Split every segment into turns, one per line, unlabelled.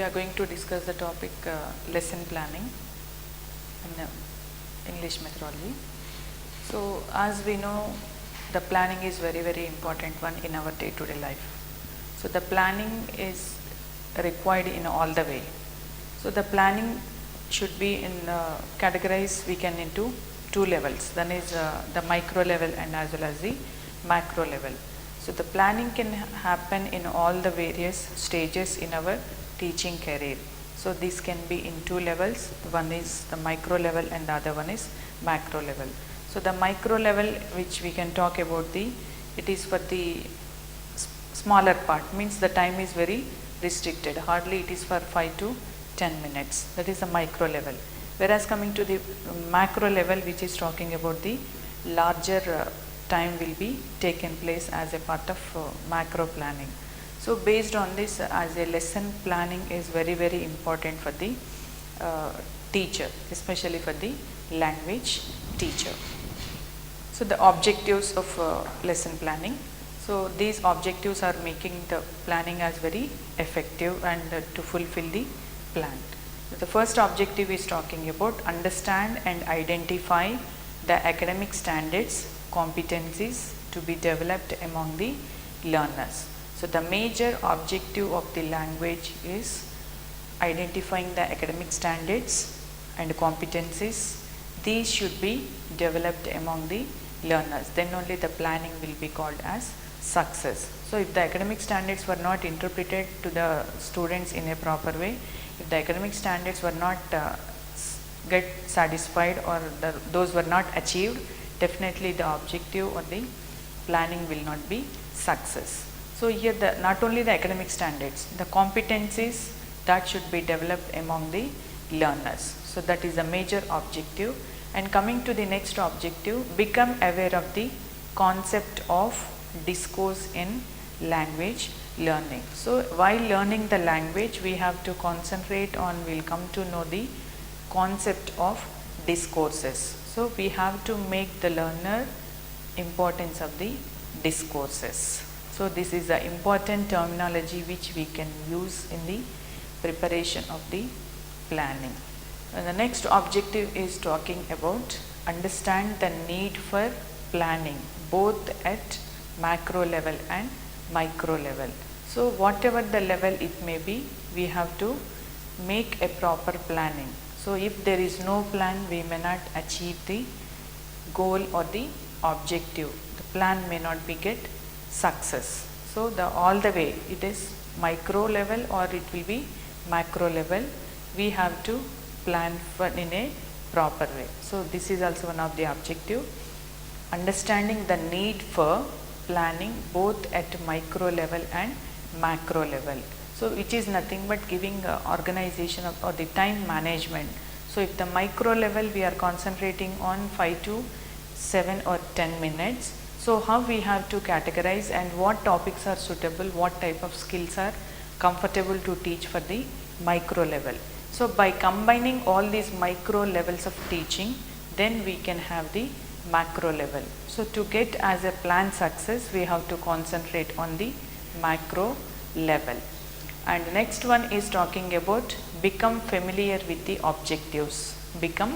are going to discuss the topic lesson planning in English methodology. So as we know, the planning is very important one in our day-to-day life. So the planning is required in all the way. So the planning should be in categorized we can into two levels. One is the micro level and as well as the macro level. So the planning can happen in all the various stages in our teaching career. So this can be in two levels. One is the micro level and the other one is macro level. So the micro level, which we can talk about, it is for the smaller part, means the time is very restricted, hardly it is for 5 to 10 minutes. That is the micro level. Whereas coming to the macro level, which is talking about the larger time will be taken place as a part of macro planning. So based on this, as a lesson planning is very important for the teacher, especially for the language teacher. So the objectives of lesson planning. So these objectives are making the planning as very effective and to fulfill the plan. The first objective is talking about understand and identify the academic standards, competencies to be developed among the learners. So the major objective of the language is identifying the academic standards and competencies. These should be developed among the learners. Then only the planning will be called as success. So if the academic standards were not interpreted to the students in a proper way, if the academic standards were not get satisfied or those were not achieved, definitely the objective or the planning will not be success. So here not only the academic standards, the competencies that should be developed among the learners. So that is a major objective. And coming to the next objective, become aware of the concept of discourse in language learning. So while learning the language, we have to concentrate on, we'll come to know the concept of discourses. So we have to make the learner importance of the discourses. So this is the important terminology which we can use in the preparation of the planning. And the next objective is talking about understand the need for planning both at macro level and micro level. So whatever the level it may be, we have to make a proper planning. So if there is no plan, we may not achieve the goal or the objective. The plan may not be get success. So all the way it is micro level or it will be macro level, we have to plan for in a proper way. So this is also one of the objective, understanding the need for planning both at micro level and macro level. So which is nothing but giving organization of, or the time management. So if the micro level we are concentrating on 5 to 7 or 10 minutes, so how we have to categorize and what topics are suitable, what type of skills are comfortable to teach for the micro level. So by combining all these micro levels of teaching, then we can have the macro level. So to get as a plan success, we have to concentrate on the macro level. And next one is talking about become familiar with the objectives. Become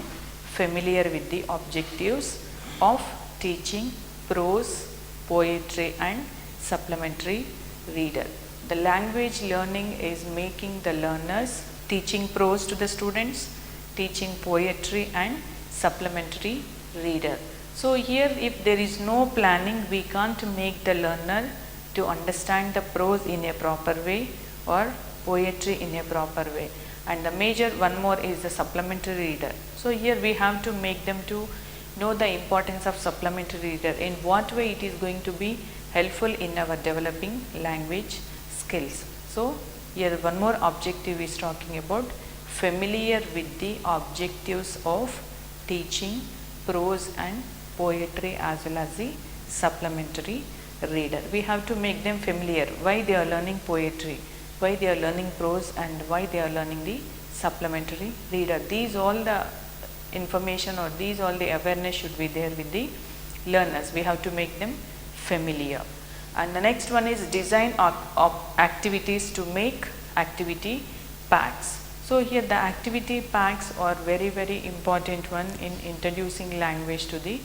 familiar with the objectives of teaching prose, poetry and supplementary reader. The language learning is making the learners teaching prose to the students, teaching poetry and supplementary reader. So here if there is no planning, we can't make the learner to understand the prose in a proper way or poetry in a proper way. And the major one more is the supplementary reader. So here we have to make them to know the importance of supplementary reader, in what way it is going to be helpful in our developing language skills. So here one more objective is talking about familiar with the objectives of teaching prose and poetry as well as the supplementary reader. We have to make them familiar why they are learning poetry, why they are learning prose and why they are learning the supplementary reader. These all the information or these all the awareness should be there with the learners. We have to make them familiar. And the next one is design activities to make activity packs. So here the activity packs are very important one in introducing language to the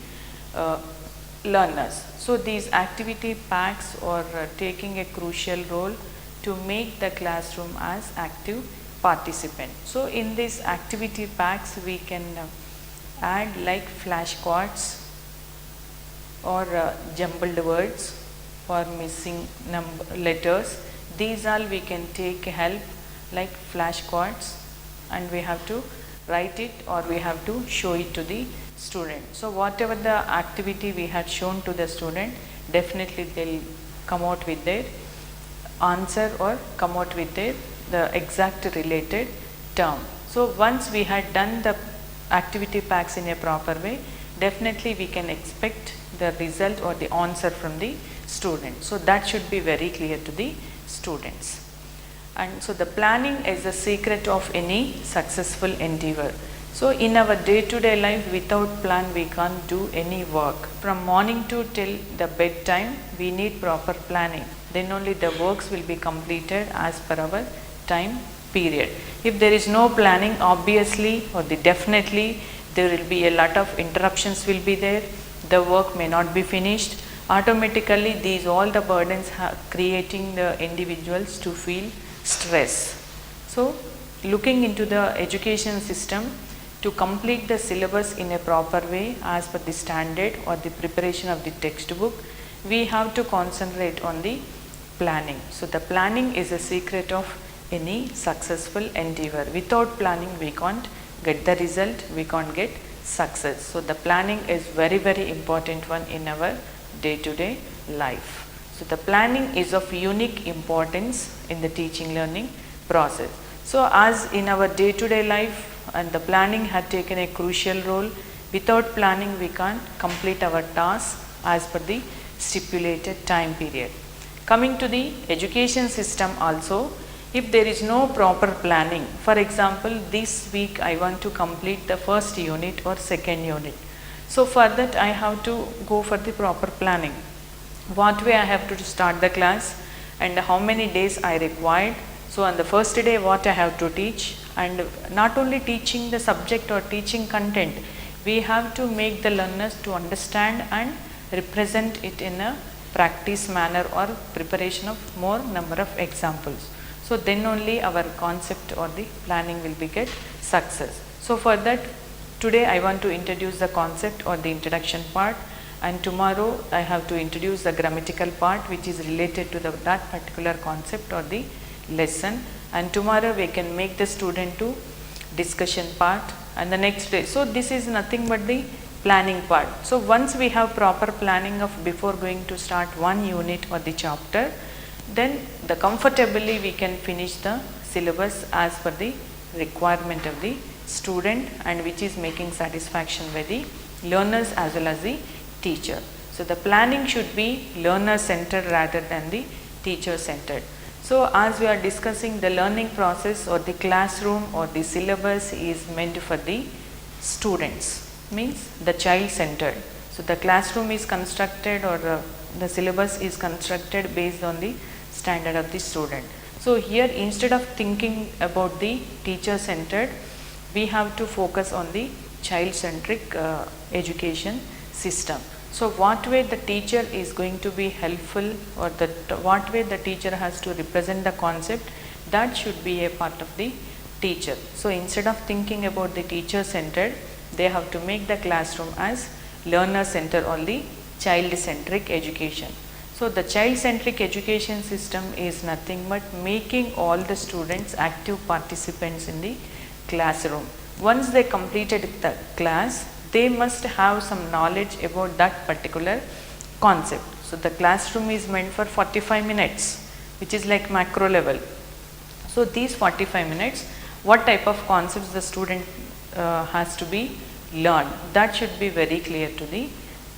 learners. So these activity packs are taking a crucial role to make the classroom as active participant. So in these activity packs we can add like flashcards or jumbled words or missing letters. These all we can take help like flashcards, and we have to write it or we have to show it to the student. So whatever the activity we had shown to the student, definitely they'll come out with their answer or come out with the exact related term. So once we had done the activity packs in a proper way, definitely we can expect the result or the answer from the student. So that should be very clear to the students. And so the planning is the secret of any successful endeavor. So in our day-to-day life, without plan we can't do any work. From morning to till the bedtime, we need proper planning. Then only the works will be completed as per our time period. If there is no planning, obviously or definitely there will be a lot of interruptions will be there. The work may not be finished. Automatically these all the burdens creating the individuals to feel stress. So looking into the education system to complete the syllabus in a proper way as per the standard or the preparation of the textbook, we have to concentrate on the planning. So the planning is a secret of any successful endeavor. Without planning we can't get the result, we can't get success. So the planning is very important one in our day-to-day life. So the planning is of unique importance in the teaching learning process. So as in our day-to-day life, and the planning had taken a crucial role. Without planning we can't complete our tasks as per the stipulated time period. Coming to the education system also, if there is no proper planning, for example this week I want to complete the first unit or second unit. So for that I have to go for the proper planning. What way I have to start the class and how many days I required. So on the first day what I have to teach, and not only teaching the subject or teaching content, we have to make the learners to understand and represent it in a practice manner or preparation of more number of examples. So then only our concept or the planning will be get success. So for that today I want to introduce the concept or the introduction part, and tomorrow I have to introduce the grammatical part which is related to that particular concept or the lesson, and tomorrow we can make the student to discussion part, and the next day. So this is nothing but the planning part. So once we have proper planning of before going to start one unit or the chapter, then the comfortably we can finish the syllabus as per the requirement of the student, and which is making satisfaction by the learners as well as the teacher. So the planning should be learner centered rather than the teacher centered. So as we are discussing, the learning process or the classroom or the syllabus is meant for the students, means the child centered. So the classroom is constructed or the syllabus is constructed based on the standard of the student. So here instead of thinking about the teacher centered, we have to focus on the child centric education system. So what way the teacher is going to be helpful, or what way the teacher has to represent the concept, that should be a part of the teacher. So instead of thinking about the teacher centered, they have to make the classroom as learner centered or the child centric education. So the child centric education system is nothing but making all the students active participants in the classroom. Once they completed the class, they must have some knowledge about that particular concept. So the classroom is meant for 45 minutes, which is like macro level. So these 45 minutes, what type of concepts the student has to be learned, that should be very clear to the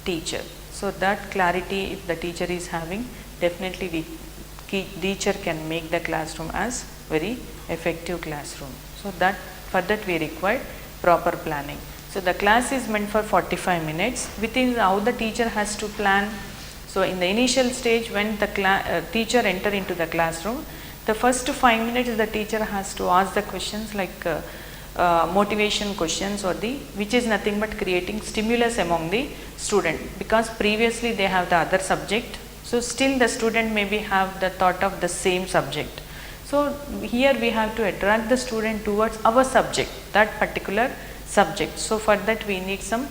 teacher. So that clarity if the teacher is having, definitely the teacher can make the classroom as very effective classroom. So that for that we require proper planning. So the class is meant for 45 minutes. Within how the teacher has to plan, So in the initial stage, when the teacher enter into the classroom, the first 5 minutes the teacher has to ask the questions like motivation questions, or which is nothing but creating stimulus among the student, because previously they have the other subject. So still the student maybe have the thought of the same subject. So here we have to attract the student towards our subject, that particular subject. So for that we need some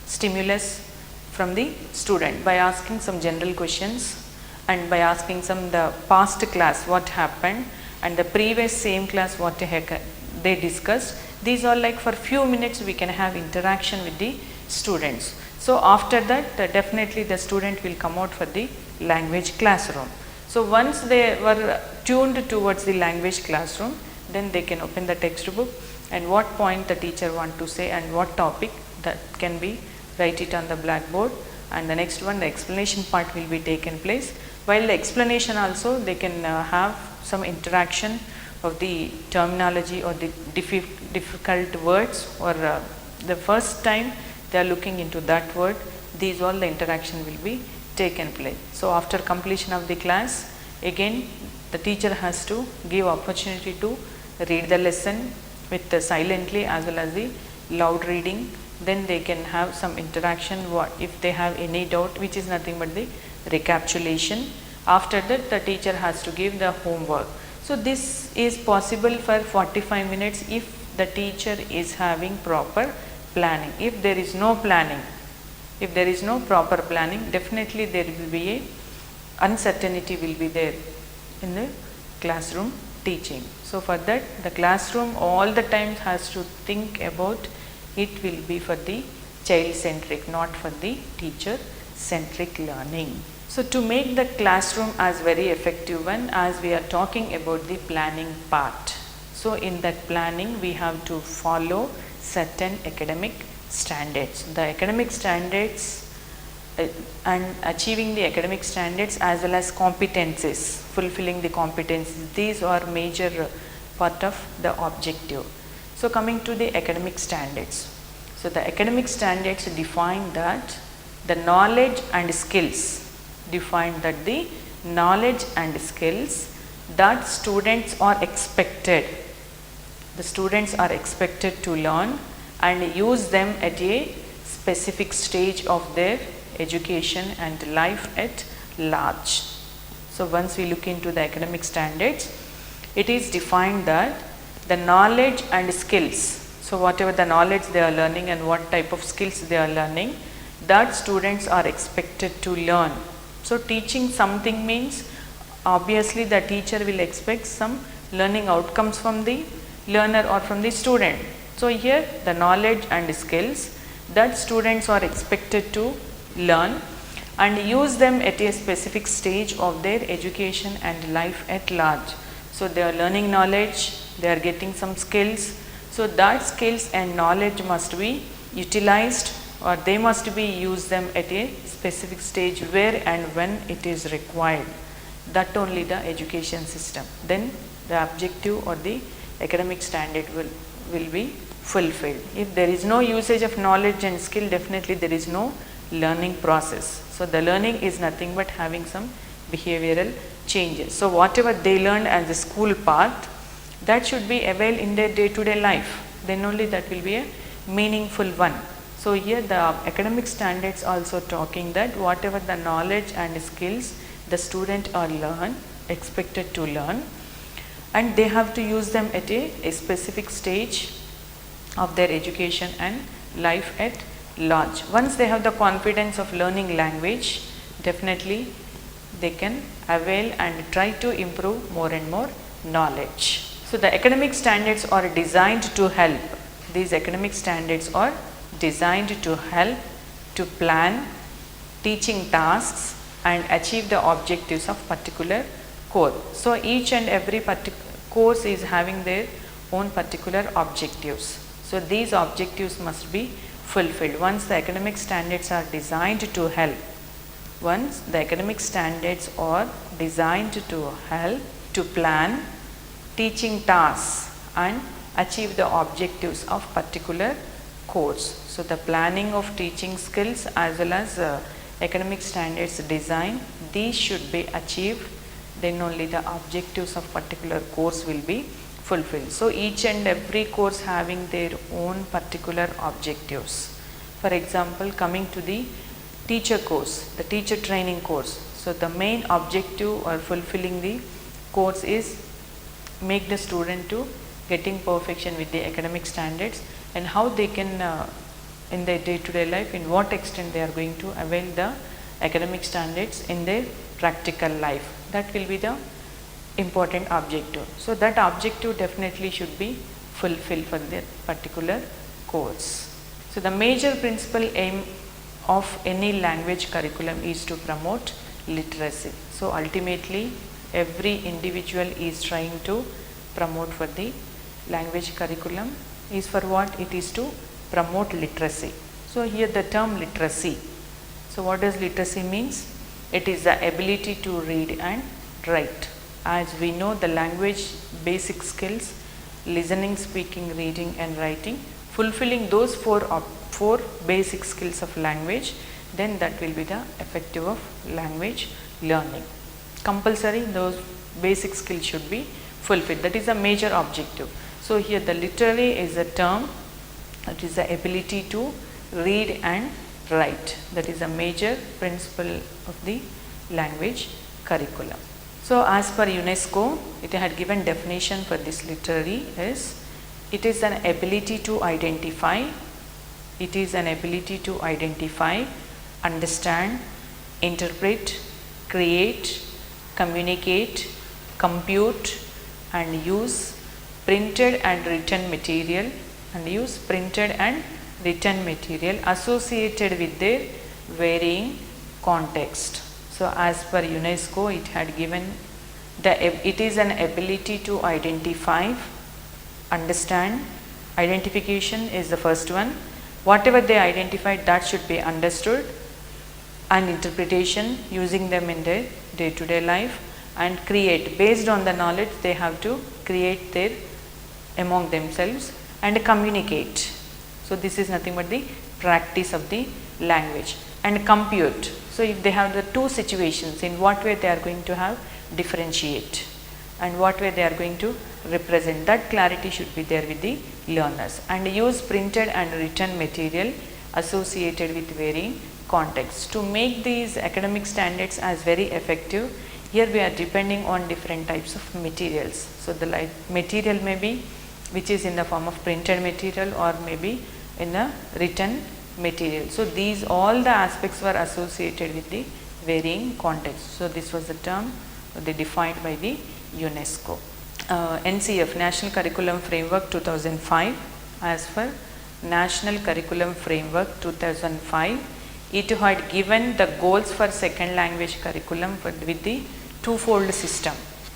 stimulus from the student by asking some general questions, and by asking some the past class what happened, and the previous same class what they discussed. These are like for few minutes we can have interaction with the students. So after that definitely the student will come out for the language classroom. So once they were tuned towards the language classroom, then they can open the textbook and what point the teacher want to say and what topic, that can be write it on the blackboard, and the next one the explanation part will be taken place. While the explanation also they can have some interaction of the terminology or the difficult words, or the first time they are looking into that word. These all the interaction will be taken place. So after completion of the class, again the teacher has to give opportunity to read the lesson with the silently as well as the loud reading. Then they can have some interaction if they have any doubt, which is nothing but the recapitulation. After that the teacher has to give the homework. So this is possible for 45 minutes if the teacher is having proper planning. If there is no planning, if there is no proper planning, definitely there will be a uncertainty will be there in the classroom teaching. So for that the classroom all the time has to think about it will be for the child centric, not for the teacher centric learning. So to make the classroom as very effective one, as we are talking about the planning part. So in that planning we have to follow certain academic standards. The academic standards and achieving the academic standards as well as competencies, fulfilling the competencies, these are major part of the objective. So coming to the academic standards. So the academic standards define that the knowledge and skills, define that the knowledge and skills that students are expected, the students are expected to learn and use them at a specific stage of their education and life at large. So once we look into the academic standards, it is defined that the knowledge and skills, so whatever the knowledge they are learning and what type of skills they are learning, that students are expected to learn. So teaching something means obviously the teacher will expect some learning outcomes from the learner or from the student. So here the knowledge and skills that students are expected to learn and use them at a specific stage of their education and life at large. So they are learning knowledge, they are getting some skills. So that skills and knowledge must be utilized, or they must be used them at a specific stage where and when it is required. That only the education system. Then the objective or the academic standard will be fulfilled. If there is no usage of knowledge and skill, definitely there is no learning process. So the learning is nothing but having some behavioral changes. So whatever they learned as the school path, that should be available in their day-to-day life. Then only that will be a meaningful one. So here the academic standards also talking that whatever the knowledge and skills the student are expected to learn, and they have to use them at a specific stage of their education and life at large. Once they have the confidence of learning language, definitely they can avail and try to improve more and more knowledge. So the academic standards are designed to help. These academic standards are designed to help to plan teaching tasks and achieve the objectives of particular course. So each and every course is having their own particular objectives. So these objectives must be fulfilled. Once the academic standards are designed to help, once the academic standards are designed to help to plan teaching tasks and achieve the objectives of particular course. So the planning of teaching skills as well as academic standards design, these should be achieved, then only the objectives of particular course will be fulfilled. So each and every course having their own particular objectives. For example, coming to the teacher course, the teacher training course. So the main objective or fulfilling the course is make the student to getting perfection with the academic standards, and how they can in their day-to-day life, in what extent they are going to avail the academic standards in their practical life. That will be the important objective. So that objective definitely should be fulfilled for that particular course. So the major principal aim of any language curriculum is to promote literacy. So ultimately every individual is trying to promote for the language curriculum is for what? It is to promote literacy. So here the term literacy. So what does literacy means? It is the ability to read and write. As we know, the language basic skills, listening, speaking, reading and writing, fulfilling those four basic skills of language, then that will be the effective of language learning. Compulsory, those basic skills should be fulfilled. That is a major objective. So here the literary is a term, that is the ability to read and write. That is a major principle of the language curriculum. So as per UNESCO, it had given definition for this literary is, it is an ability to identify, understand, interpret, create, communicate, compute and use printed and written material associated with their varying context. So as per UNESCO, it had given it is an ability to identify, understand. Identification is the first one. Whatever they identified, that should be understood, and interpretation, using them in their day-to-day life, and create. Based on the knowledge, they have to create their among themselves, and communicate. So this is nothing but the practice of the language. And compute. So if they have the two situations, in what way they are going to have differentiate and what way they are going to represent, that clarity should be there with the learners. And use printed and written material associated with varying contexts. To make these academic standards as very effective, here we are depending on different types of materials. So the material may be which is in the form of printed material or maybe in a written material. So these all the aspects were associated with the varying context. So this was the term they defined by the UNESCO. NCF, National Curriculum Framework 2005. As for National Curriculum Framework 2005, it had given the goals for second language curriculum with the twofold system.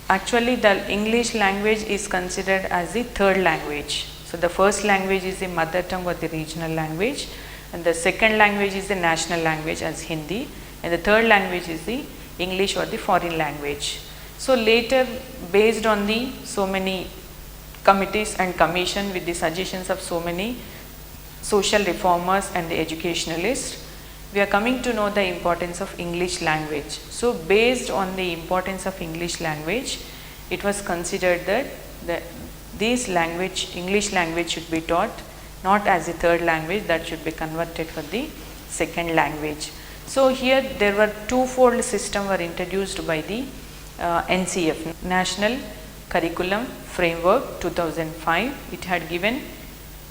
Actually, the English language is considered as the third language. So the first language is the mother tongue or the regional language, and the second language is the national language as Hindi, and the third language is the English or the foreign language. So later, based on the so many committees and commission with the suggestions of so many social reformers and the educationalists, we are coming to know the importance of English language. So based on the importance of English language, it was considered that English language should be taught not as a third language, that should be converted for the second language. So here there were twofold system were introduced by the NCF, National Curriculum Framework 2005. It had given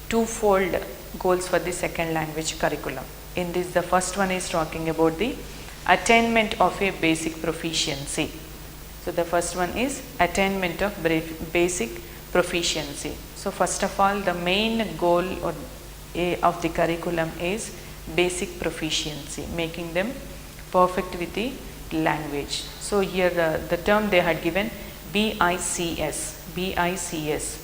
twofold goals for the second language curriculum. In this, the first one is talking about the attainment of a basic proficiency. So the first one is attainment of basic proficiency. So first of all, the main goal of the curriculum is basic proficiency, making them perfect with the language. So here the term they had given BICS, BICS,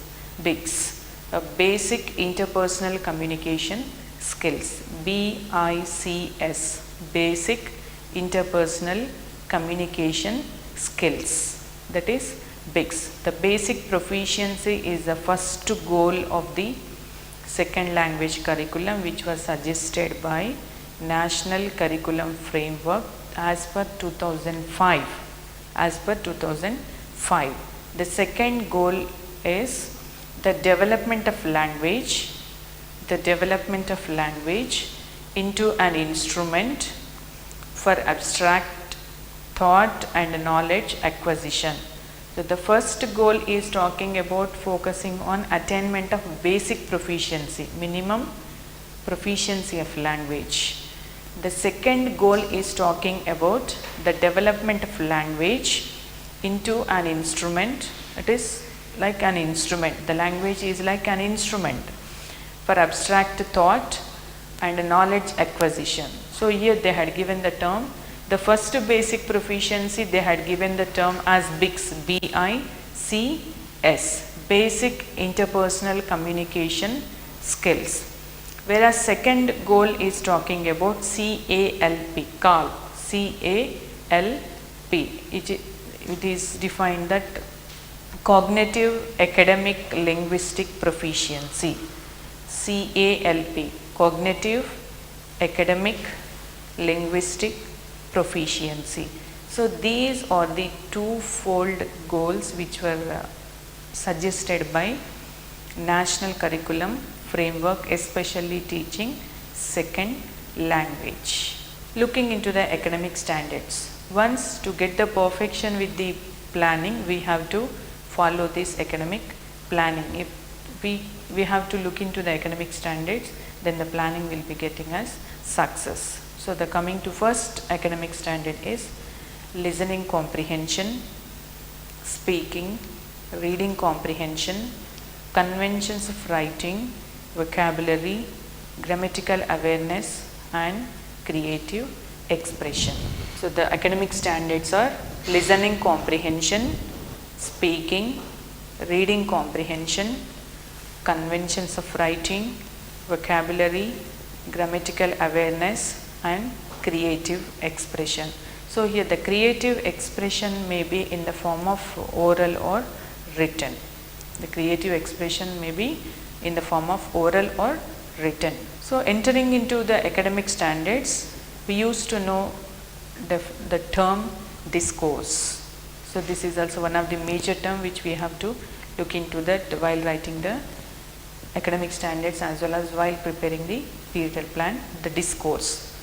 basic interpersonal communication skills. BICS, basic interpersonal communication skills, that is BICS. The basic proficiency is the first goal of the second language curriculum, which was suggested by National Curriculum Framework as per 2005. As per 2005. The second goal is the development of language. The development of language into an instrument for abstract thought and knowledge acquisition. So the first goal is talking about focusing on attainment of basic proficiency, minimum proficiency of language. The second goal is talking about the development of language into an instrument. It is like an instrument. The language is like an instrument for abstract thought and knowledge acquisition. So here they had given the term, the first basic proficiency they had given the term as BICS, B-I-C-S, basic interpersonal communication skills. Whereas second goal is talking about CALP, CAL, C-A-L-P. It is defined that cognitive academic linguistic proficiency, CALP, cognitive academic linguistic proficiency. So these are the twofold goals which were suggested by National Curriculum Framework, especially teaching second language. Looking into the academic standards. Once to get the perfection with the planning, we have to follow this academic planning. If we have to look into the academic standards, then the planning will be getting us success. So the coming to first academic standard is listening comprehension, speaking, reading comprehension, conventions of writing, vocabulary, grammatical awareness and creative expression. So the academic standards are listening comprehension, speaking, reading comprehension, conventions of writing, vocabulary, grammatical awareness and creative expression. So here the creative expression may be in the form of oral or written. The creative expression may be in the form of oral or written. So entering into the academic standards, we used to know the term discourse. So this is also one of the major term which we have to look into that while writing the academic standards as well as while preparing the periodical plan, the discourse.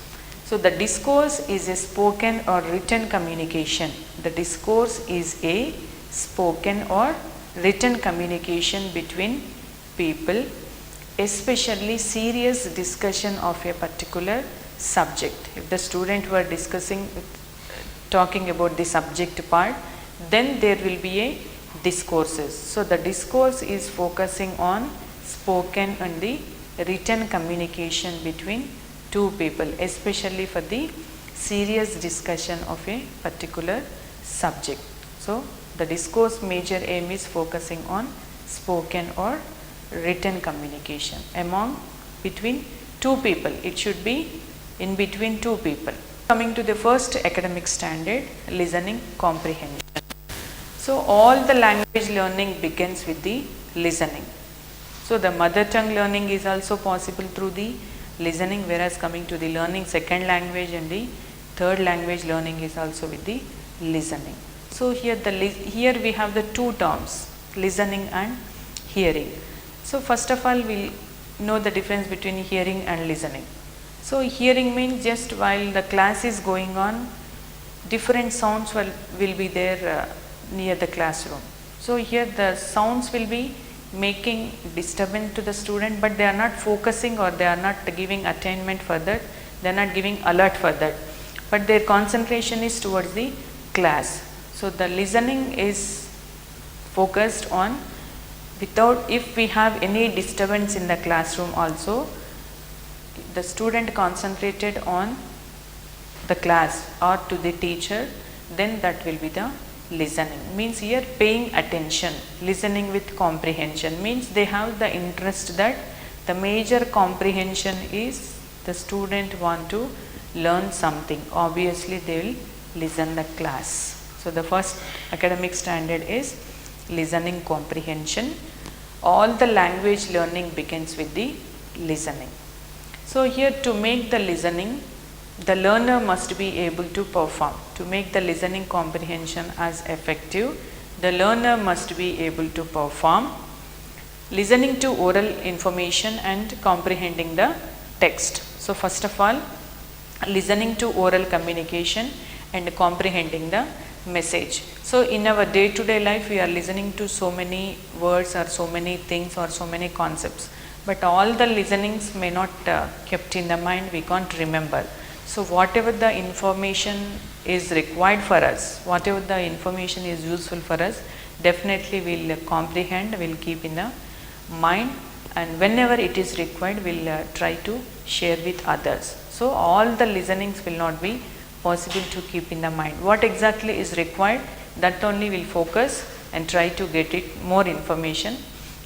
So the discourse is a spoken or written communication. The discourse is a spoken or written communication between people, especially serious discussion of a particular subject. If the student were talking about the subject part, then there will be a discourses. So the discourse is focusing on spoken and the written communication between two people, especially for the serious discussion of a particular subject. So the discourse major aim is focusing on spoken or written communication between two people. It should be in between two people. Coming to the first academic standard, listening comprehension. So all the language learning begins with the listening. So the mother tongue learning is also possible through the listening, whereas coming to the learning second language and the third language learning is also with the listening. So here we have the two terms, listening and hearing. So first of all, we'll know the difference between hearing and listening. So hearing means just while the class is going on, different sounds will be there near the classroom. So here the sounds will be making disturbance to the student, but they are not focusing or they are not giving attainment for that, they are not giving alert for that, but their concentration is towards the class. So the listening is focused on if we have any disturbance in the classroom also, the student concentrated on the class or to the teacher, then that will be the listening. Means here paying attention, listening with comprehension means they have the interest that the major comprehension is the student want to learn something. Obviously they will listen the class. So the first academic standard is listening comprehension. All the language learning begins with the listening. So here, to make the listening, the learner must be able to perform. To make the listening comprehension as effective, the learner must be able to perform listening to oral information and comprehending the text. So first of all, listening to oral communication and comprehending the message. So in our day to day life, we are listening to so many words or so many things or so many concepts, but all the listenings may not kept in the mind, we can't remember. So whatever the information is required for us, whatever the information is useful for us, definitely we'll comprehend, we'll keep in the mind, and whenever it is required, we'll try to share with others. So all the listenings will not be possible to keep in the mind. What exactly is required, that only will focus and try to get it more information,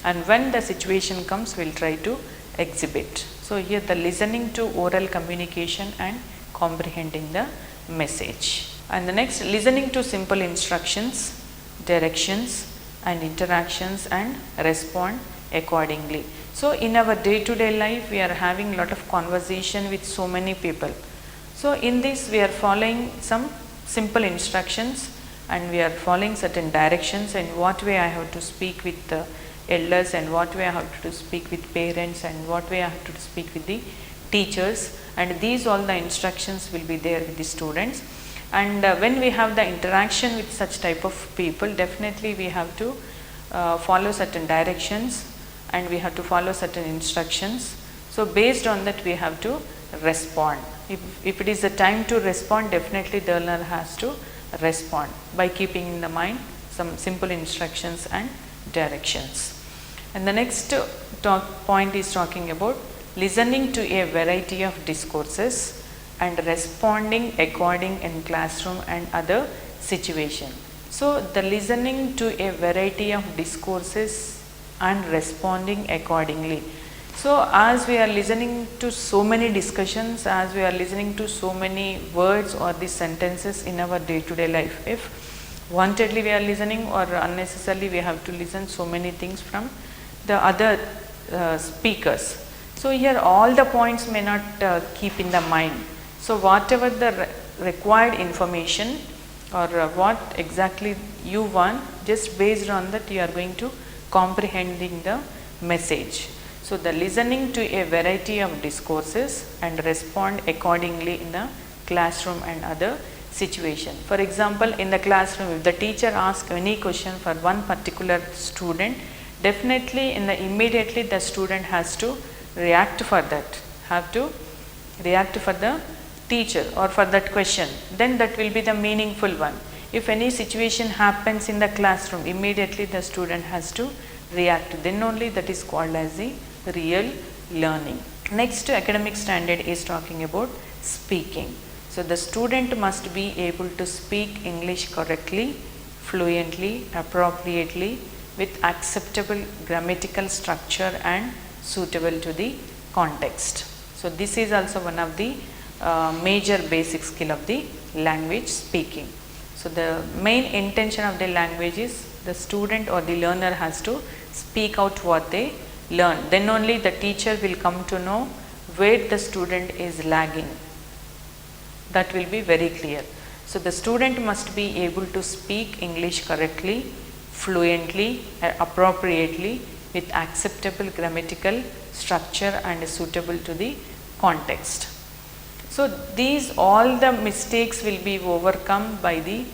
and when the situation comes, we'll try to exhibit. So here the listening to oral communication and comprehending the message. And the next, listening to simple instructions, directions and interactions and respond accordingly. So in our day to day life, we are having lot of conversation with so many people. So in this, we are following some simple instructions and we are following certain directions, and what way I have to speak with the elders, and what way I have to speak with parents, and what way I have to speak with the teachers, and these all the instructions will be there with the students. And when we have the interaction with such type of people, definitely we have to follow certain directions and we have to follow certain instructions. So based on that, we have to respond. If it is the time to respond, definitely the learner has to respond by keeping in the mind some simple instructions and directions. And the next point is talking about listening to a variety of discourses and responding according in classroom and other situation. So the listening to a variety of discourses and responding accordingly. So as we are listening to so many discussions, as we are listening to so many words or the sentences in our day to day life, if wantedly we are listening or unnecessarily we have to listen so many things from the other speakers. So here all the points may not keep in the mind. So whatever the required information or what exactly you want, just based on that you are going to comprehending the message. So the listening to a variety of discourses and respond accordingly in the classroom and other situation. For example, in the classroom, if the teacher asks any question for one particular student, definitely immediately the student has to react for that, have to react for the teacher or for that question, then that will be the meaningful one. If any situation happens in the classroom, immediately the student has to react, then only that is called as the real learning. Next academic standard is talking about speaking. So the student must be able to speak English correctly, fluently, appropriately, with acceptable grammatical structure and suitable to the context. So this is also one of the major basic skill of the language speaking. So the main intention of the language is the student or the learner has to speak out what they learn. Then only the teacher will come to know where the student is lagging. That will be very clear. So the student must be able to speak English correctly, fluently, appropriately, with acceptable grammatical structure and suitable to the context. So these all the mistakes will be overcome by the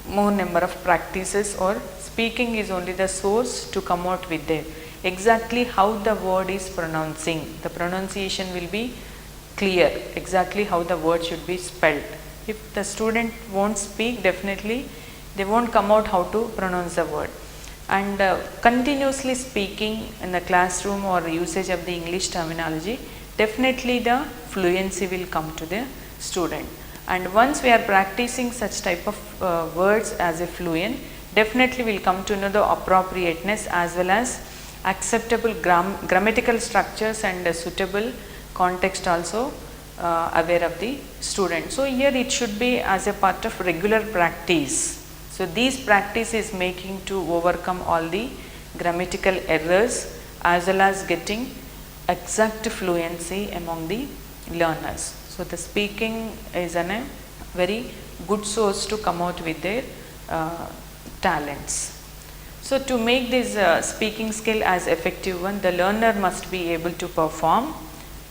more number of practices, or speaking is only the source to come out with it. Exactly how the word is pronouncing, the pronunciation will be clear, exactly how the word should be spelled. If the student won't speak, definitely they won't come out how to pronounce the word. And continuously speaking in the classroom or usage of the English terminology, definitely the fluency will come to the student. And once we are practicing such type of words as a fluent, definitely will come to know the appropriateness as well as acceptable grammatical structures and suitable context also aware of the student. So here it should be as a part of regular practice. So these practice is making to overcome all the grammatical errors as well as getting exact fluency among the learners. So the speaking is a very good source to come out with their talents. So to make this speaking skill as effective one, the learner must be able to perform,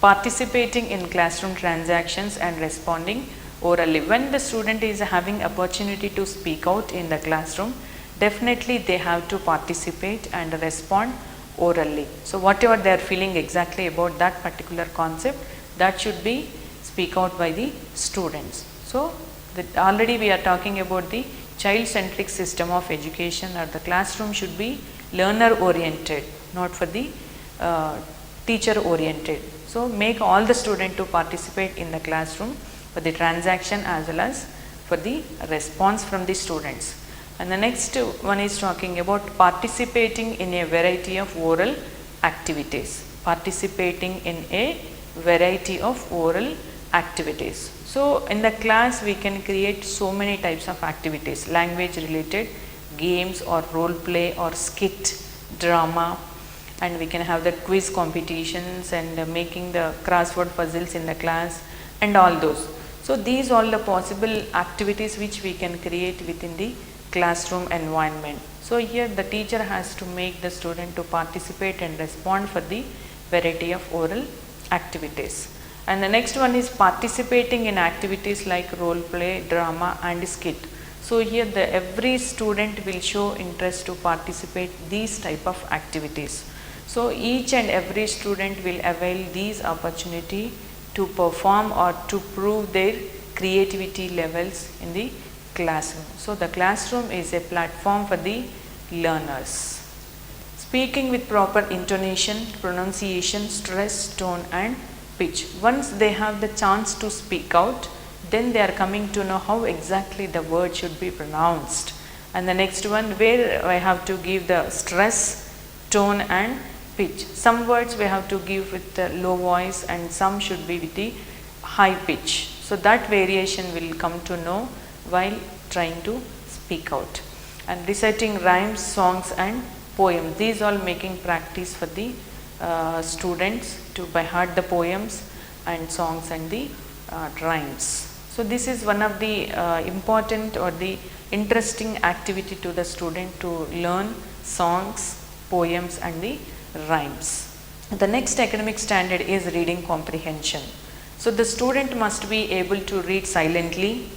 participating in classroom transactions and responding orally. When the student is having opportunity to speak out in the classroom, definitely they have to participate and respond orally. So whatever they are feeling exactly about that particular concept, that should be speak out by the students. So already we are talking about the child centric system of education, or the classroom should be learner oriented, not for the teacher oriented. So make all the students to participate in the classroom for the transaction as well as for the response from the students. And the next one is talking about participating in a variety of oral activities. Participating in a variety of oral activities. So in the class we can create so many types of activities, language related games or role play or skit, drama, and we can have the quiz competitions and making the crossword puzzles in the class and all those. So these all the possible activities which we can create within the classroom environment. So here the teacher has to make the student to participate and respond for the variety of oral activities. And the next one is participating in activities like role play, drama and skit. So here every student will show interest to participate these type of activities. So each and every student will avail these opportunity to perform or to prove their creativity levels in the classroom. So the classroom is a platform for the learners. Speaking with proper intonation, pronunciation, stress, tone and pitch. Once they have the chance to speak out, then they are coming to know how exactly the word should be pronounced. And the next one, where I have to give the stress, tone and pitch. Some words we have to give with the low voice and some should be with the high pitch. So that variation will come to know while trying to speak out. And reciting rhymes, songs and poems. These all making practice for the students to by heart the poems and songs and the rhymes. So this is one of the important or the interesting activity to the student to learn songs, poems and the rhymes. The next academic standard is reading comprehension. So the student must be able to read silently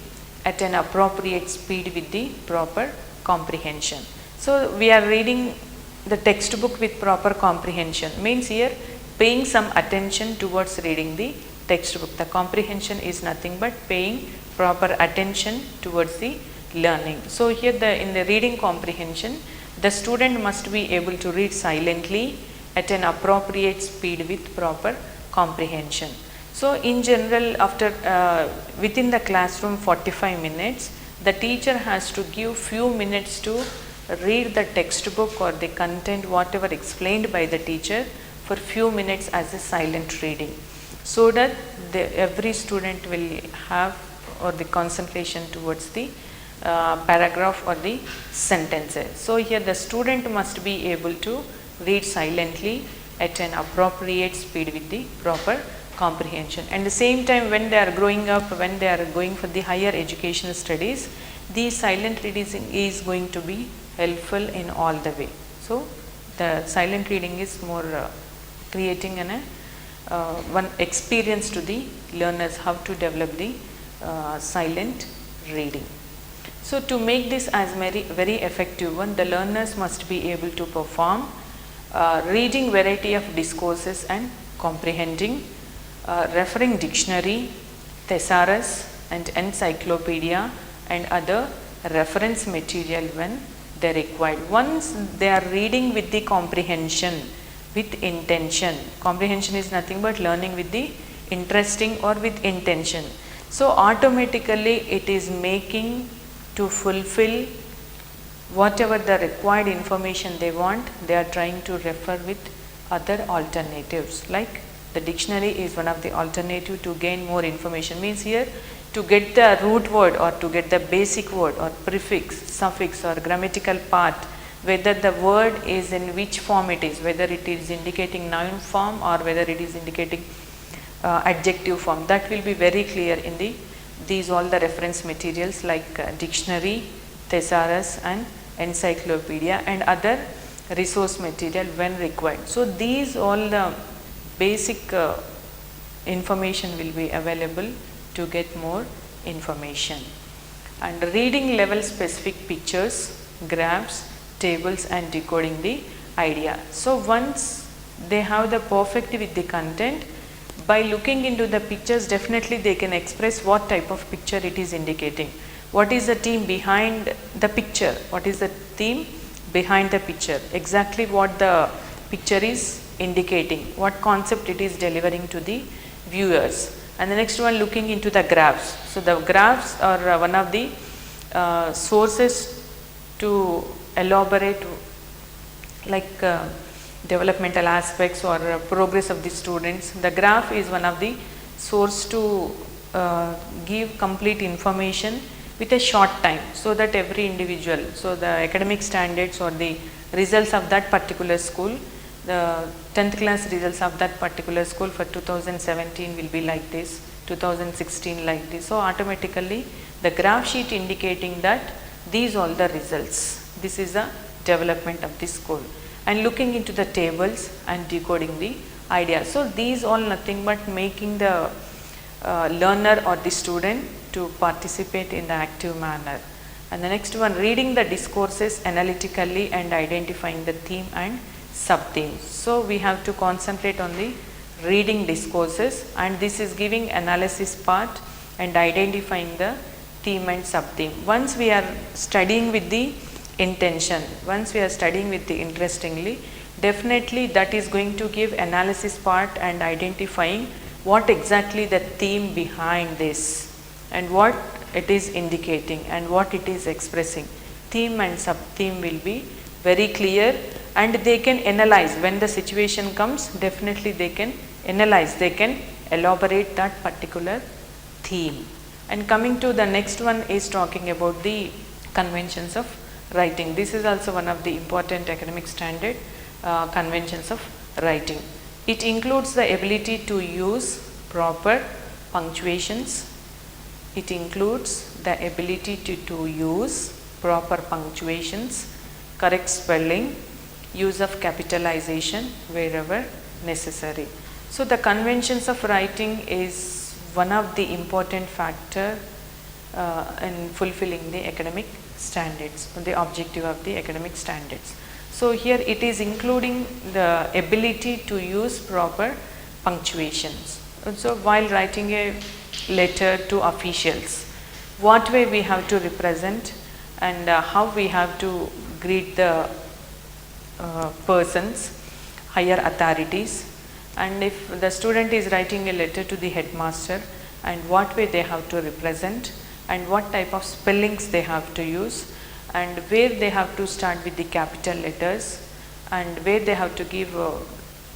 at an appropriate speed with the proper comprehension. So we are reading the textbook with proper comprehension, means here paying some attention towards reading the textbook. The comprehension is nothing but paying proper attention towards the learning. So here in the reading comprehension, the student must be able to read silently at an appropriate speed with proper comprehension. So in general, after within the classroom 45 minutes, the teacher has to give few minutes to read the textbook or the content whatever explained by the teacher for few minutes as a silent reading, so that every student will have or the concentration towards the paragraph or the sentences. So here the student must be able to read silently at an appropriate speed with the proper comprehension. And the same time, when they are growing up, when they are going for the higher educational studies, the silent reading is going to be helpful in all the way. So the silent reading is more creating one experience to the learners how to develop the silent reading. So to make this as very effective one, the learners must be able to perform reading variety of discourses and comprehending, referring dictionary, thesaurus and encyclopedia and other reference material when they are required. Once they are reading with the comprehension, with intention. Comprehension is nothing but learning with the interesting or with intention. So automatically it is making to fulfill whatever the required information they want, they are trying to refer with other alternatives. Like the dictionary is one of the alternative to gain more information, means here to get the root word or to get the basic word or prefix, suffix or grammatical part, whether the word is in which form it is, whether it is indicating noun form or whether it is indicating adjective form. That will be very clear in these all the reference materials like dictionary, thesaurus and encyclopedia and other resource material when required. So these all the basic information will be available to get more information. And reading level specific pictures, graphs, tables and decoding the idea. So once they have the perfect with the content, by looking into the pictures definitely they can express what type of picture it is indicating. What is the theme behind the picture? What is the theme behind the picture? Exactly what the picture is indicating, what concept it is delivering to the viewers. And the next one, looking into the graphs. So the graphs are one of the sources to elaborate like developmental aspects or progress of the students. The graph is one of the source to give complete information with a short time, so that every individual, so the academic standards or the results of that particular school, the 10th class results of that particular school for 2017 will be like this, 2016 like this. So automatically the graph sheet indicating that these all the results, this is the development of the school. And looking into the tables and decoding the idea. So these all nothing but making the learner or the student to participate in the active manner. And the next one, reading the discourses analytically and identifying the theme and sub-themes. So we have to concentrate on the reading discourses, and this is giving analysis part and identifying the theme and sub-theme. Once we are studying with the intention, once we are studying with the interestingly, definitely that is going to give analysis part and identifying what exactly the theme behind this and what it is indicating and what it is expressing. Theme and sub-theme will be very clear, and they can analyze when the situation comes. Definitely they can analyze, they can elaborate that particular theme. And coming to the next one is talking about the conventions of writing. This is also one of the important academic standard conventions of writing. It includes the ability to use proper punctuations. It includes the ability to use proper punctuations, correct spelling, use of capitalization wherever necessary. So the conventions of writing is one of the important factor in fulfilling the academic standards, the objective of the academic standards. So here it is including the ability to use proper punctuations. So while writing a letter to officials, what way we have to represent and how we have to greet the persons, higher authorities, and if the student is writing a letter to the headmaster, and what way they have to represent and what type of spellings they have to use, and where they have to start with the capital letters and where they have to give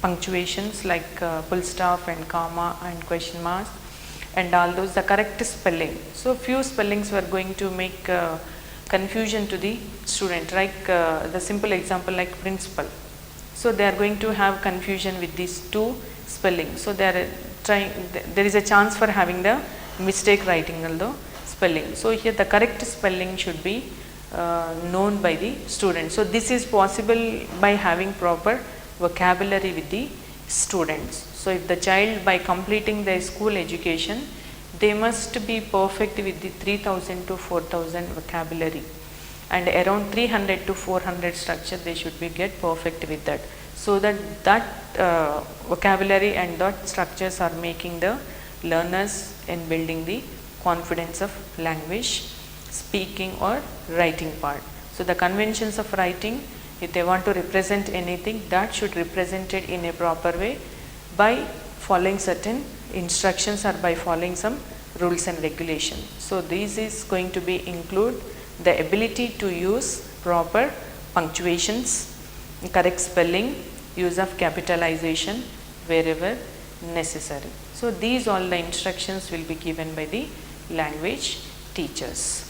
punctuations like full stop and comma and question marks and all those, the correct spelling. So few spellings were going to make confusion to the student, like the simple example like principal. So they are going to have confusion with these two spellings. So they are trying, there is a chance for having the mistake writing although spelling. So here the correct spelling should be known by the student. So this is possible by having proper vocabulary with the students. So if the child, by completing their school education, they must be perfect with the 3000 to 4000 vocabulary, and around 300 to 400 structure they should be get perfect with that. So that vocabulary and that structures are making the learners in building the confidence of language, speaking or writing part. So the conventions of writing, if they want to represent anything, that should represent it in a proper way by following certain instructions or by following some rules and regulations. So this is going to be include the ability to use proper punctuations, correct spelling, use of capitalization wherever necessary. So these all the instructions will be given by the language teachers.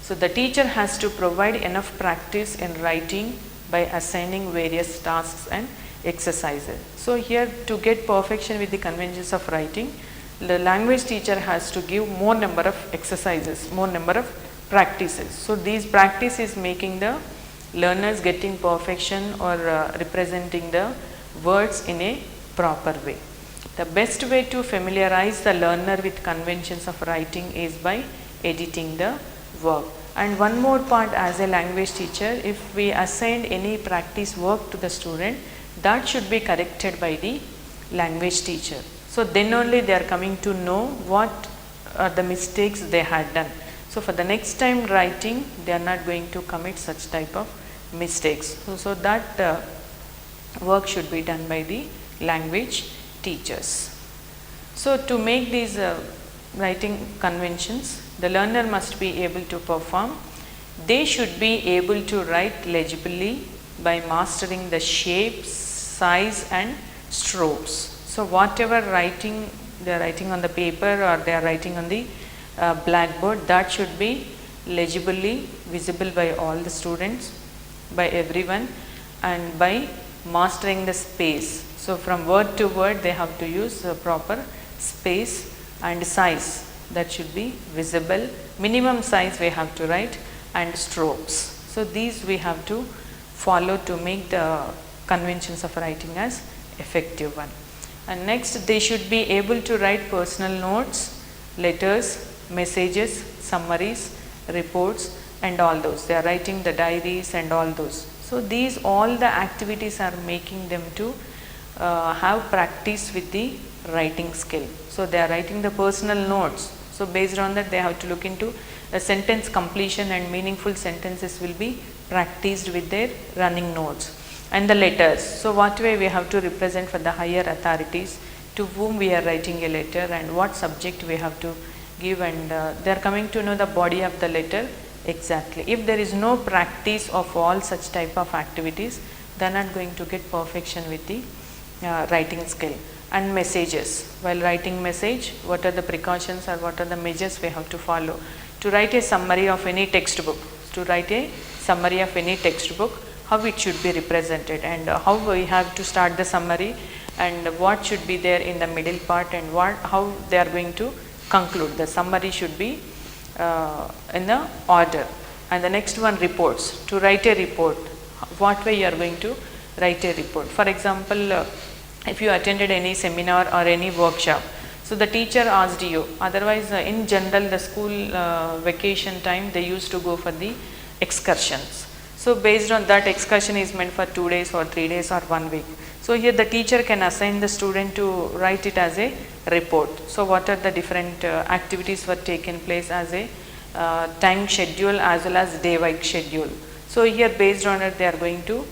So the teacher has to provide enough practice in writing by assigning various tasks and exercises. So here, to get perfection with the conventions of writing, the language teacher has to give more number of exercises, more number of practices. So these practice is making the learners getting perfection or representing the words in a proper way. The best way to familiarize the learner with conventions of writing is by editing the work. And one more part, as a language teacher, if we assign any practice work to the student, that should be corrected by the language teacher. So then only they are coming to know what are the mistakes they had done. So for the next time writing, they are not going to commit such type of mistakes. So that work should be done by the language teachers. So to make these writing conventions, the learner must be able to perform. They should be able to write legibly by mastering the shapes, size and strokes. So whatever writing they are writing on the paper or they are writing on the blackboard, that should be legibly visible by all the students, by everyone, and by mastering the space. So from word to word they have to use proper space and size, that should be visible. Minimum size we have to write, and strokes. So these we have to follow to make the conventions of writing as effective one. And next, they should be able to write personal notes, letters, messages, summaries, reports and all those. They are writing the diaries and all those. So these all the activities are making them to have practice with the writing skill. So they are writing the personal notes. So based on that, they have to look into the sentence completion, and meaningful sentences will be practiced with their running notes. And the letters. So what way we have to represent for the higher authorities, to whom we are writing a letter and what subject we have to give, and they are coming to know the body of the letter exactly. If there is no practice of all such type of activities, they are not going to get perfection with the writing skill. And messages. While writing message, what are the precautions or what are the measures we have to follow? To write a summary of any textbook, how it should be represented, and how we have to start the summary, and what should be there in the middle part, and how they are going to conclude. The summary should be in the order. And the next one, reports. To write a report, what way you are going to write a report. For example, if you attended any seminar or any workshop, so the teacher asked you, otherwise in general the school vacation time they used to go for the excursions. So based on that, excursion is meant for 2 days or 3 days or 1 week. So here the teacher can assign the student to write it as a report. So what are the different activities were taken place as a time schedule as well as day wise schedule. So here based on it they are going to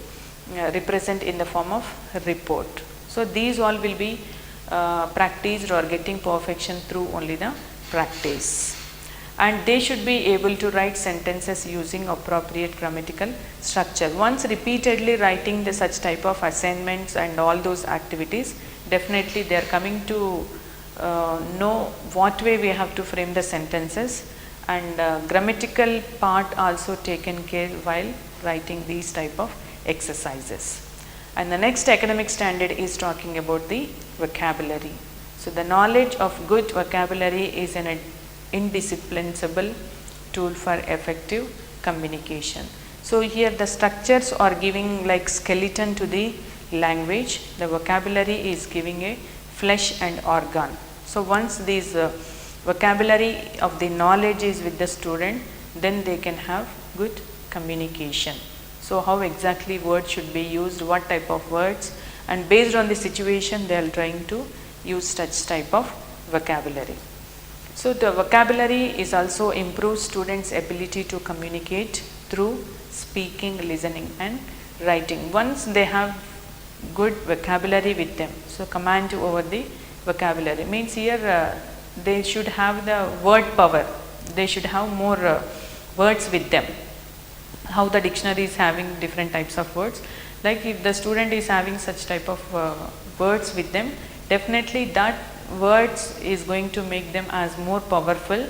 represent in the form of report. So these all will be practiced or getting perfection through only the practice. And they should be able to write sentences using appropriate grammatical structure. Once repeatedly writing the such type of assignments and all those activities, definitely they are coming to know what way we have to frame the sentences, and grammatical part also taken care while writing these type of exercises. And the next academic standard is talking about the vocabulary. So the knowledge of good vocabulary is an indispensable tool for effective communication. So here the structures are giving like skeleton to the language. The vocabulary is giving a flesh and organ. So once these vocabulary of the knowledge is with the student, then they can have good communication. So how exactly words should be used, what type of words, and based on the situation they are trying to use such type of vocabulary. So the vocabulary is also improves students' ability to communicate through speaking, listening and writing. Once they have good vocabulary with them, so command over the vocabulary means here they should have the word power, they should have more words with them. How the dictionary is having different types of words, like if the student is having such type of words with them, definitely that words is going to make them as more powerful,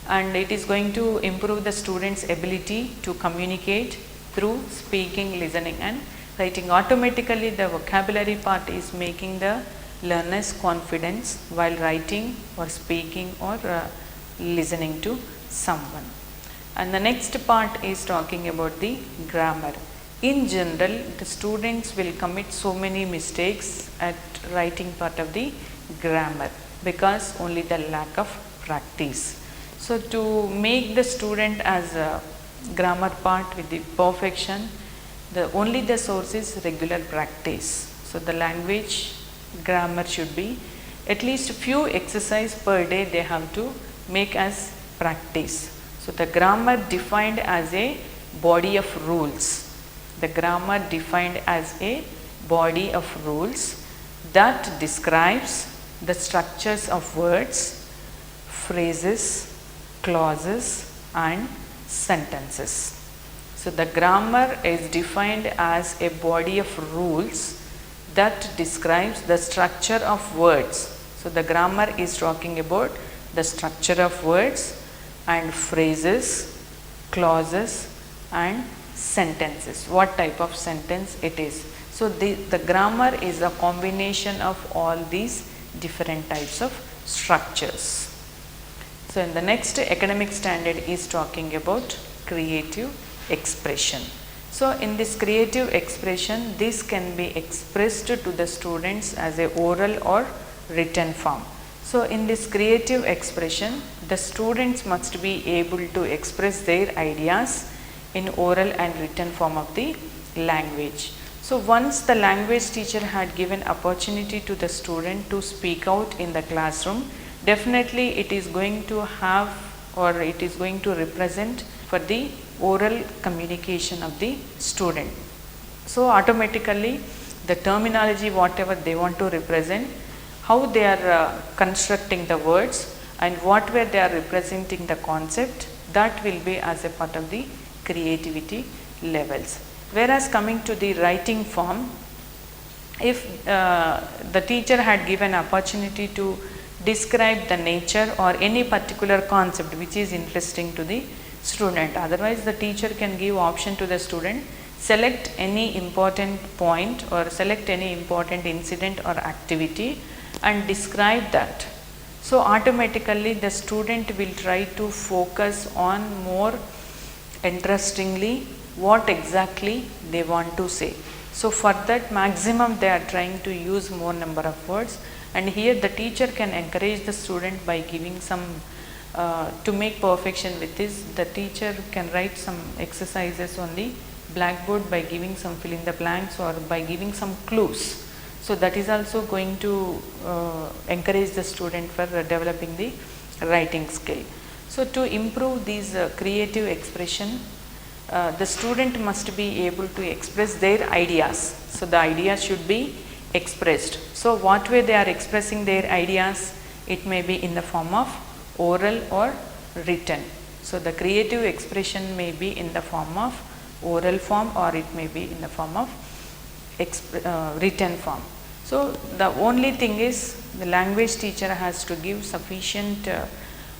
and it is going to improve the students' ability to communicate through speaking, listening and writing. Automatically the vocabulary part is making the learner's confidence while writing or speaking or listening to someone. And the next part is talking about the grammar. In general, the students will commit so many mistakes at writing part of the grammar because only the lack of practice. So to make the student as a grammar part with the perfection, only the source is regular practice. So the language grammar should be at least few exercise per day they have to make as practice. So the grammar defined as a body of rules. The grammar defined as a body of rules that describes the structures of words, phrases, clauses and sentences. So the grammar is defined as a body of rules that describes the structure of words. So the grammar is talking about the structure of words and phrases, clauses and sentences, what type of sentence it is. So the grammar is a combination of all these different types of structures. So in the next academic standard is talking about creative expression. So in this creative expression, this can be expressed to the students as a oral or written form. So in this creative expression, the students must be able to express their ideas in oral and written form of the language. So once the language teacher had given opportunity to the student to speak out in the classroom, definitely it is going to have or it is going to represent for the oral communication of the student. So automatically the terminology whatever they want to represent, how they are constructing the words and what way they are representing the concept, that will be as a part of the creativity levels. Whereas coming to the writing form, if the teacher had given opportunity to describe the nature or any particular concept which is interesting to the student, otherwise the teacher can give option to the student, select any important point or select any important incident or activity and describe that. So automatically the student will try to focus on more interestingly what exactly they want to say. So for that maximum they are trying to use more number of words, and here the teacher can encourage the student by giving some to make perfection with this, the teacher can write some exercises on the blackboard by giving some fill in the blanks or by giving some clues. So that is also going to encourage the student for developing the writing skill. So to improve these creative expression, the student must be able to express their ideas. So the ideas should be expressed. So what way they are expressing their ideas? It may be in the form of oral or written. So the creative expression may be in the form of oral form or it may be in the form of written form. So the only thing is the language teacher has to give sufficient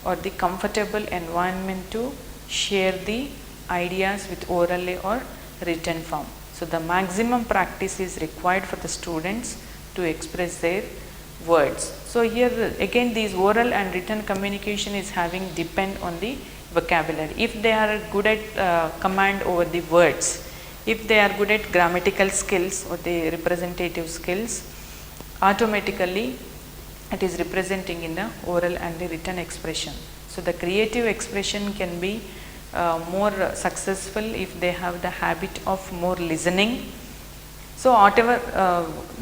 or the comfortable environment to share the ideas with orally or written form. So the maximum practice is required for the students to express their words. So here again these oral and written communication is having depend on the vocabulary. If they are good at command over the words, if they are good at grammatical skills or the representative skills, automatically it is representing in the oral and the written expression. So the creative expression can be more successful if they have the habit of more listening. So whatever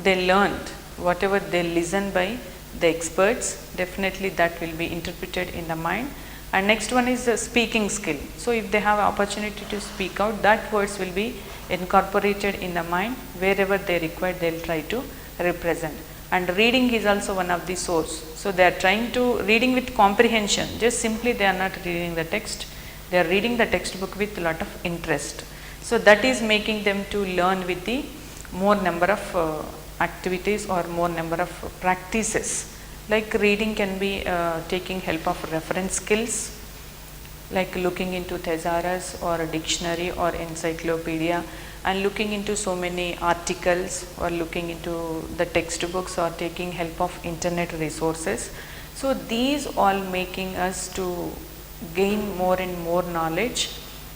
they learned, whatever they listen by the experts, definitely that will be interpreted in the mind. And next one is the speaking skill. So if they have opportunity to speak out, that words will be incorporated in the mind. Wherever they require, they will try to represent. And reading is also one of the source. So they are trying to reading with comprehension. Just simply they are not reading the text. They are reading the textbook with a lot of interest. So that is making them to learn with the more number of activities or more number of practices. Like reading can be taking help of reference skills, like looking into thesaurus or a dictionary or encyclopedia, and looking into so many articles, or looking into the textbooks, or taking help of internet resources. So these all making us to gain more and more knowledge,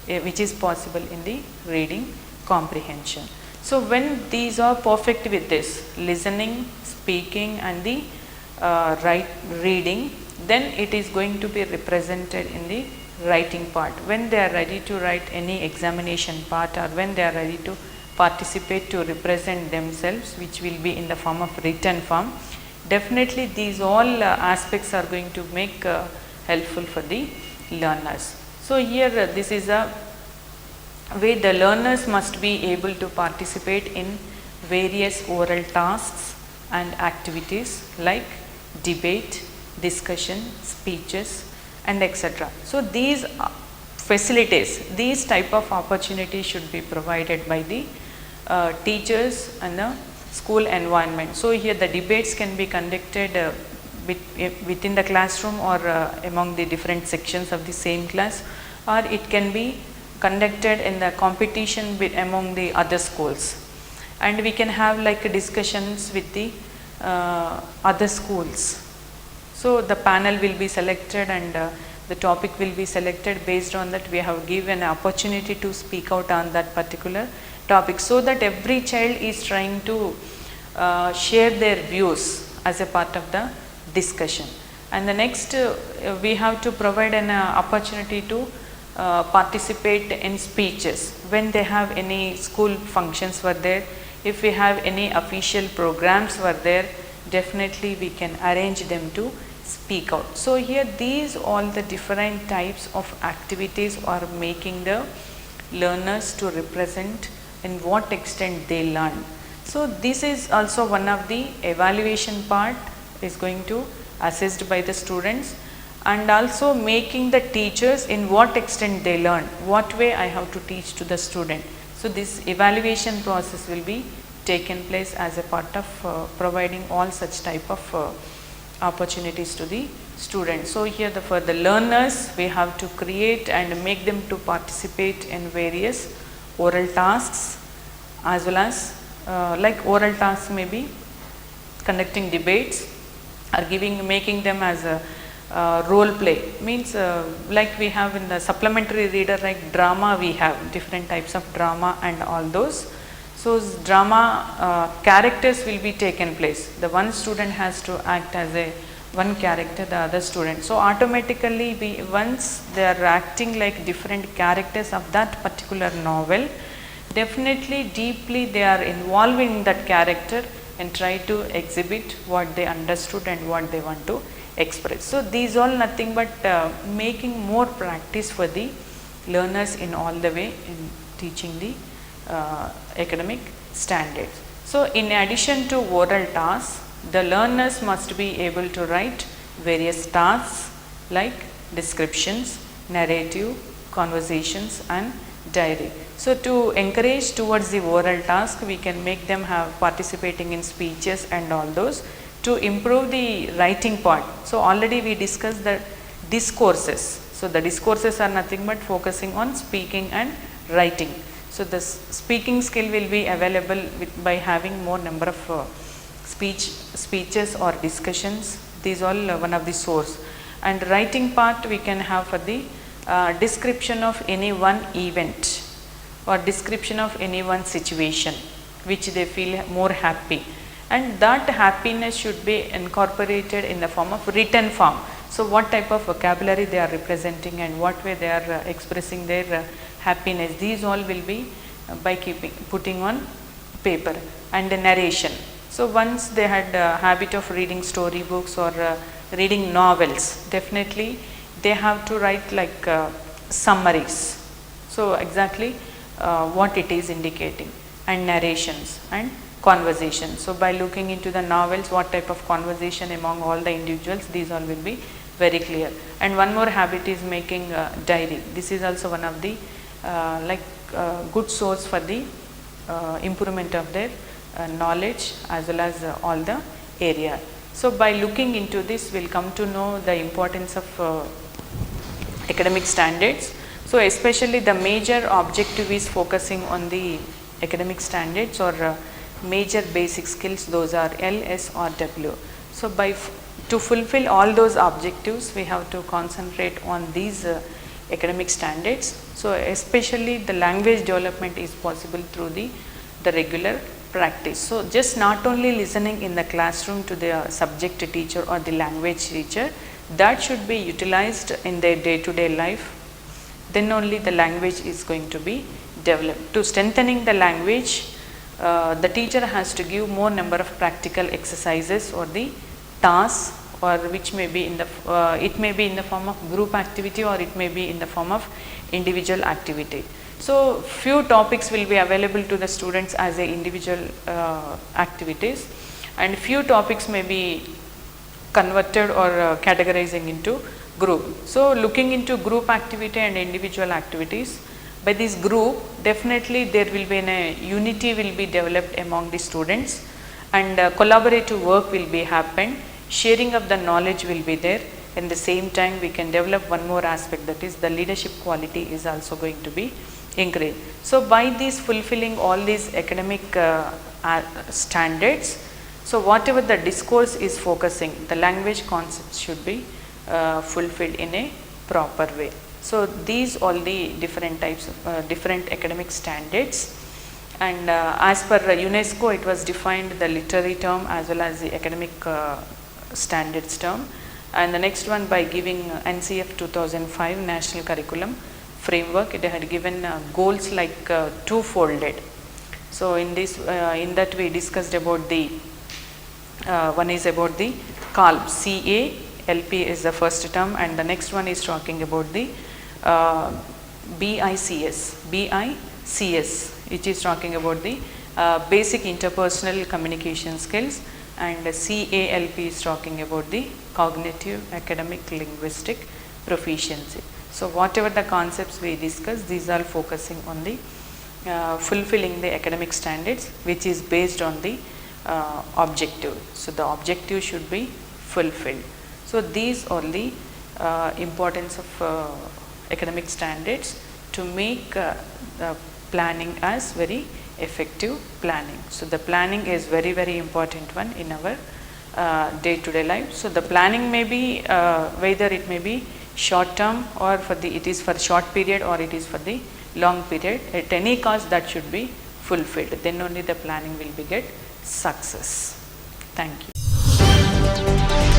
which is possible in the reading comprehension. So when these are perfect with this listening, speaking and the reading, then it is going to be represented in the writing part. When they are ready to write any examination part, or when they are ready to participate to represent themselves, which will be in the form of written form, definitely these all aspects are going to make helpful for the learners. So here this is a way the learners must be able to participate in various oral tasks and activities like debate, discussion, speeches and etc. So these facilities, these type of opportunities should be provided by the teachers and the school environment. So here the debates can be conducted within the classroom, or among the different sections of the same class, or it can be conducted in the competition among the other schools, and we can have like discussions with the other schools. So the panel will be selected, and the topic will be selected. Based on that, we have given an opportunity to speak out on that particular topic, so that every child is trying to share their views as a part of the discussion. And the next we have to provide an opportunity to participate in speeches when they have any school functions were there. If we have any official programs were there, definitely we can arrange them to speak out. So here these all the different types of activities are making the learners to represent in what extent they learn. So this is also one of the evaluation part is going to assessed by the students, and also making the teachers in what extent they learn, what way I have to teach to the student. So this evaluation process will be taken place as a part of providing all such type of opportunities to the students. So here for the learners, we have to create and make them to participate in various oral tasks, as well as like oral tasks may be conducting debates, or making them as a role play, means like we have in the supplementary reader, like drama, we have different types of drama and all those. So drama characters will be taken place. The one student has to act as a one character, the other student. So automatically once they are acting like different characters of that particular novel, definitely deeply they are involving that character and try to exhibit what they understood and what they want to express. So these all nothing but making more practice for the learners in all the way in teaching the academic standards. So in addition to oral tasks, the learners must be able to write various tasks like descriptions, narrative, conversations and diary. So to encourage towards the oral task, we can make them have participating in speeches and all those to improve the writing part. So already we discussed the discourses. So the discourses are nothing but focusing on speaking and writing. So the speaking skill will be available by having more number of speeches or discussions. These all one of the source. And writing part we can have for the description of any one event or description of any one situation which they feel more happy, and that happiness should be incorporated in the form of written form. So what type of vocabulary they are representing and what way they are expressing their happiness, these all will be by putting on paper. And the narration. So once they had a habit of reading storybooks or reading novels, definitely they have to write like summaries. So exactly what it is indicating, and narrations and conversation. So by looking into the novels, what type of conversation among all the individuals, these all will be very clear. And one more habit is making diary. This is also one of the good source for the improvement of their knowledge as well as all the area. So by looking into this, we'll come to know the importance of academic standards. So especially the major objective is focusing on the academic standards or major basic skills, those are L, S or W. So to fulfill all those objectives, we have to concentrate on these academic standards. So especially the language development is possible through the regular practice. So just not only listening in the classroom to the subject teacher or the language teacher, that should be utilized in their day-to-day life, then only the language is going to be developed. To strengthening the language, the teacher has to give more number of practical exercises or the tasks, or which may be in the it may be in the form of group activity or it may be in the form of individual activity. So few topics will be available to the students as a individual activities, and few topics may be converted or categorizing into group. So looking into group activity and individual activities, by this group definitely there will be a unity will be developed among the students, and collaborative work will be happen, sharing of the knowledge will be there. In the same time we can develop one more aspect, that is the leadership quality is also going to be increased. So by this fulfilling all these academic standards, so whatever the discourse is focusing, the language concepts should be fulfilled in a proper way. So these all the different types of different academic standards, and as per UNESCO it was defined the literary term as well as the academic standards term, and the next one by giving NCF 2005 National Curriculum Framework, it had given goals like two-folded. So in this in that we discussed about the one is about the CALP, C-A-L-P is the first term, and the next one is talking about the BICS, which is talking about the basic interpersonal communication skills, and CALP is talking about the cognitive, academic, linguistic proficiency. So whatever the concepts we discussed, these are focusing on the fulfilling the academic standards, which is based on the objective. So the objective should be fulfilled. So these are the importance of academic standards to make the planning as very effective planning. So the planning is very important one in our day-to-day life. So the planning may be whether it may be short term or it is for short period or it is for the long period, at any cost that should be fulfilled, then only the planning will be get success. Thank you.